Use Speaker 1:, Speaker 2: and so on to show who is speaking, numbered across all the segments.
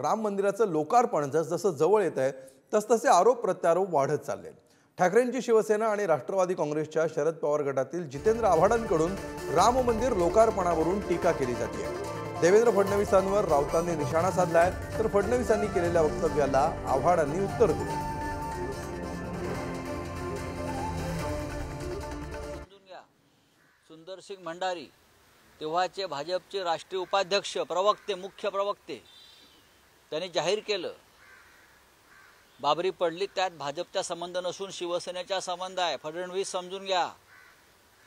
Speaker 1: राम मंदिराचं लोकार्पण जसजसं जवळ येत आहे तसतसे आरोप प्रत्यारोप वाढत चालले। ठाकरेंची शिवसेना आणि राष्ट्रवादी काँग्रेसच्या शरद पवार गटातील जितेंद्र आव्हाडांकडून राम मंदिर लोकार्पणावरून टीका केली जाते। देवेंद्र फडणवीसांवर राऊतांनी निशाणा साधलाय, तर फडणवीसांनी केलेल्या वक्तव्याला आव्हाडांनी उत्तर दिले।
Speaker 2: सुंदर सिंग भंडारी तेव्हाचे भाजपचे राष्ट्रीय उपाध्यक्ष मुख्य प्रवक्ते त्यांनी जाहीर केलं, बाबरी पडली त्यात भाजपचा संबंध नसून शिवसेनेचा संबंध आहे। फडणवीस समजून घ्या,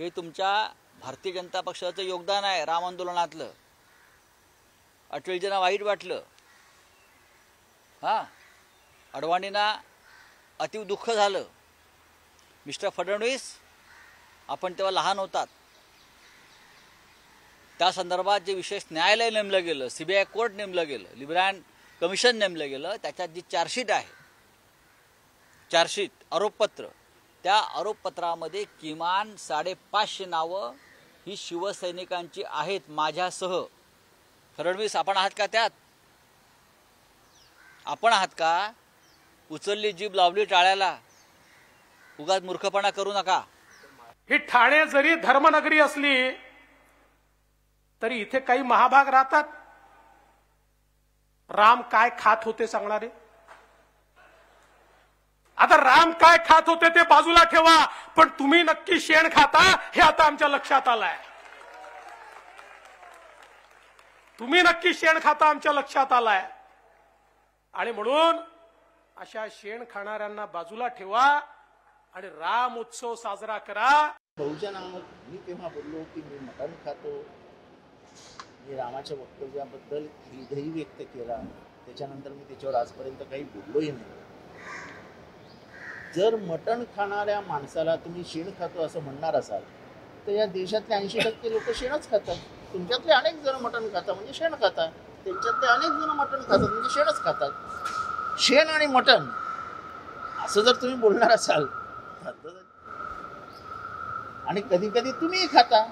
Speaker 2: हे तुमच्या भारतीय जनता पक्षाचं योगदान आहे राम आंदोलनातलं। अटलजींना वाईट वाटलं, अडवाणींना अति दुःख झालं। मिस्टर फडणवीस, आपण तेव्हा लहान होतात, त्या संदर्भात जे विशेष न्यायालय नेमलं गेलं, सीबीआय कोर्ट नेमलं गेलं, लिब्रान कमिशन नेमलं गेलं, त्याच्यात जी चार्जशीट आहे, चार्जशीट आरोपपत्र, त्या आरोपपत्रामध्ये किमान 550 नावं ही शिवसैनिकांची आहेत माझ्यासह। फडणवीस, आपण आहात का त्यात? आपण आहात का? उचलली जीभ लावली टाळ्याला, उगाच मूर्खपणा करू नका।
Speaker 3: ही ठाणे जरी धर्मनगरी असली तरी इथे काही महाभाग राहतात। राम काय खात होते सांगणारे? आता राम काय खात होते ते बाजूला ठेवा, पण तुम्ही नक्की शेण खाता हे आता आमच्या लक्षात आलंय। तुम्ही नक्की शेण खाता आमच्या लक्षात आलाय, आणि म्हणून अशा शेण खाणाऱ्यांना बाजूला ठेवा आणि राम उत्सव साजरा करा।
Speaker 4: बहुजन मी तेव्हा बोललो की मी मटण खातो, मी रामाच्या वक्तव्याबद्दल खेदही व्यक्त केला, त्याच्यानंतर मी त्याच्यावर आजपर्यंत काही बोललोही नाही। जर मटण खाणाऱ्या माणसाला तुम्ही शेण खातो असं म्हणणार असाल तर या देशातले 80% लोक शेणच खातात। तुमच्यातले अनेक जण मटण खातात म्हणजे शेण खातात, त्यांच्यातले अनेक जण मटण खातात म्हणजे शेणच खातात। शेण आणि मटण असं जर तुम्ही बोलणार असाल आणि कधी कधी तुम्हीही खाता।